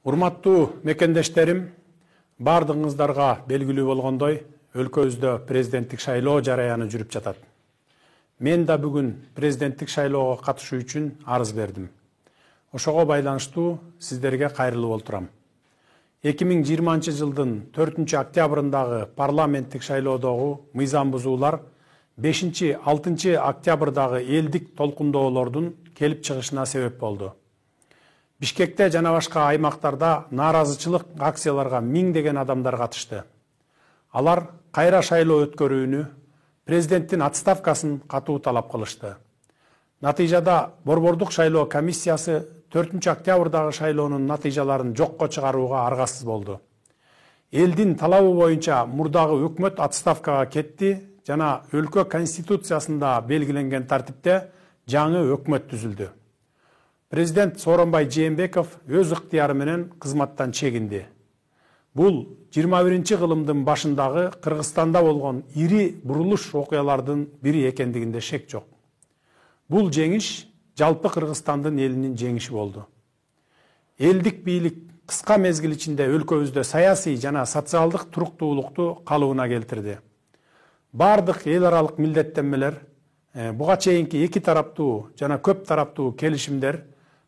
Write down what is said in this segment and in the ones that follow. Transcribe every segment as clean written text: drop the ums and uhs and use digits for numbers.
Урматтуу мекендештерим, бардыгыңыздарга белгилүү болгондой, өлкөбүздө президенттик шайлоо жараяны жүрүп жатат. Мен да бүгүн президенттик шайлоого катышуу үчүн арыз бердим. Ошого байланыштуу сиздерге кайрылып олтурам. 2020 жылдын 4-октябрындагы парламенттик шайлоодогу мыйзам бузуулар 5-6 октябрдагы элдик толкундоолордун келип чыгышына себеп болду. Бишкекте жана башка аймактарда нааразычылык акцияларга миңдеген адамдар катышты. Алар кайра шайлоо өткөрүүнү, президенттин отставкасын катуу талап кылышты. Натыйжада Борбордук шайлоо комиссиясы 4-октябрдагы шайлоонун натыйжаларын жокко чыгарууга аргасыз болду. Элдин талабы боюнча мурдагы өкмөт отставкага кетти жана өлкө конституциясында белгиленген тартипте жаңы өкмөт түзүлдү. Президент Сооронбай Жээнбеков өз ыктыяры менен кызматтан чегинди. Бул 21-кылымдын башындагы Кыргызстанда болгон ири бурулуш окуялардын бири экендигинде шек жок. Бул жеңиш жалпы Кыргызстандын элинин жеңиши болду. Элдик бийлик кыска мезгил ичинде өлкөбүздө саясий жана социалдык туруктуулукту калыбына келтирди. Бардык эл аралык милдеттенмелер, буга чейинки эки тараптуу жана көп тараптуу келишимдер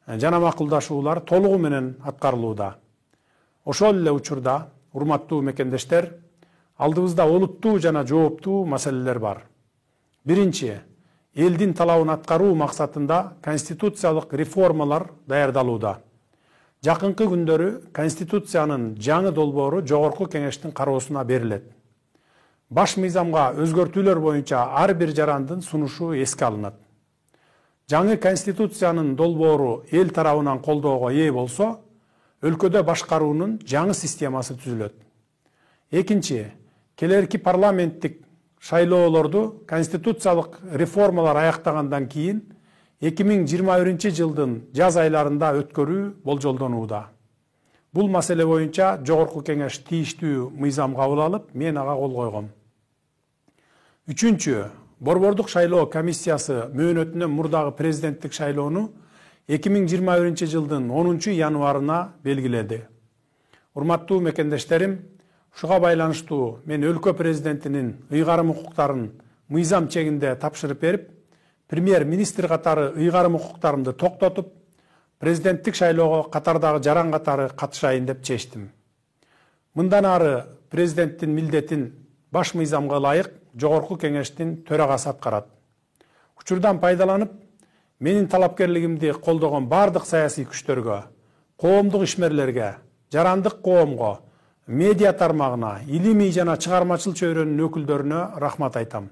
жана макулдашуулар толугу менен аткарылууда. Ошол эле учурда, урматтуу мекендештер, алдыбызда олуттуу жана жооптуу маселелер бар. Биринчи, элдин талабын аткаруу максатында конституциялык реформалар даярдалууда. Жакынкы күндөрү конституциянын жаңы долбоору Жогорку Кеңештин кароосуна берилет. Баш мыйзамга өзгөртүүлөр боюнча ар бир жарандын сунушу эске алынат. Жаңы конституциянын долбоору эл тарабынан колдоого ээ болсо, өлкөдө башкаруунун жаңы системасы түзүлөт. Экинчи, келерки парламенттик шайлоолорду конституциялык реформалар аяктагандан кийин 2021 жылдын жаз айларында өткөрүү болжолдонууда. Бул маселе боюнча Жогорку Кеңеш тийиштүү мыйзам кабыл алып, мен ага кол койгом. Үчүнчү, Борбордук шайлоо комиссиясы мөөнөтүнөн мурдагы президенттик шайлоону 2021 жылдын 10 январына белгиледи. Урматтуу мекендештерим, ушуга байланыштуу мен өлкө президентинин ыйгарым укуктарын мыйзам чегинде тапшырып берип, премьер-министр катары ыйгарым укуктарымды токтотуп, президенттик шайлоого катардагы жаран катары катышайын деп чечтим. Мындан ары президенттин милдетин баш мыйзамга ылайык Жогорку Кеңештин төрагасы аткарат. Учурдан пайдаланып, менин талапкерлигимди колдогон бардык саясий күчтөргө, коомдук ишмерлерге, жарандык коомго, медиа тармагына, илимий жана чыгармачыл чөйрөнүн өкүлдөрүнө рахмат айтам.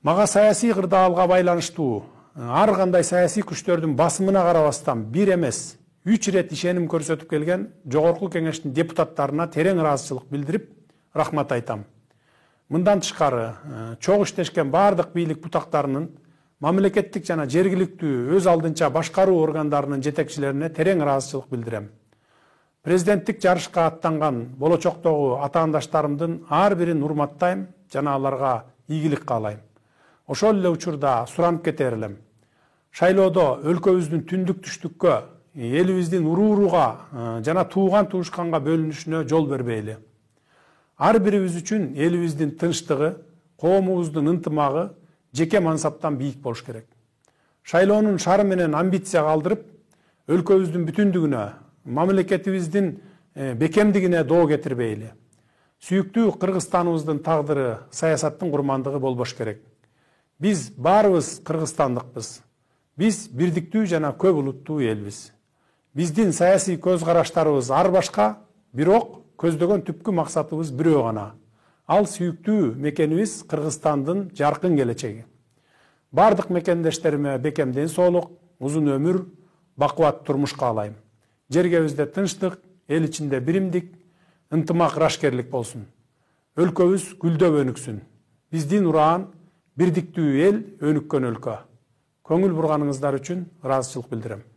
Мага саясий кырдаалга байланыштуу ар кандай саясий күчтөрдүн басымына карабастан бир эмес 3 ирет ишеним көрсөтүп келген Жогорку Кеңештин депутаттарына терең ыраазычылык билдирип рахмат айтам. Мындан тышкары, чогуу иштешкен бардык бийлик бутактарынын, мамлекеттик жана жергиликтүү өз алдынча башкаруу органдарынын жетекчилерине терең ыраазычылык билдирем. Президенттик жарышка аттанган болочоктогу атаандаштарымдын ар бирин урматтайм жана аларга ийгилик каалайм. Ошол эле учурда суранып кетер элем. Шайлоодо өлкөбүздүн түндүк түштүккө, элибиздин урууруга жана тууган туушканга бөлүнүшүнө жол бербейли. Ар бирибиз үчүн элибиздин тынчтыгы, коомубуздун ынтымагы жеке мансаптан бийик болуш керек. Шайлоонун шары менен амбиция калтырып, өлкөбүздүн бүтүндүгүнө, мамлекетибиздин бекемдигине доо кетирбейли. Сүйүктүү Кыргызстаныбыздын тагдыры саясаттын курмандыгы болбош керек. Биз баарыбыз кыргызстандыкпыз. Биз бирдиктүү жана көп улуттуу элбиз. Биздин саясий көз караштарыбыз ар башка, бирок көздөгөн түпкү максатыбыз бирөө гана. Ал сүйүктүү мекенибиз Кыргызстандын жаркын келечеги. Бардык мекендештериме бекем ден соолук, узун өмүр, бакубат турмуш каалайм. Жергебизде тынчтык, эл ичинде биримдик, ынтымак, рашкерлик болсун. Өлкөбүз гүлдөп өнүксүн. Биздин ураан бирдиктүү эл, өнүккөн өлкө. Көңүл бурганыңыздар үчүн ыраазычылык билдирем.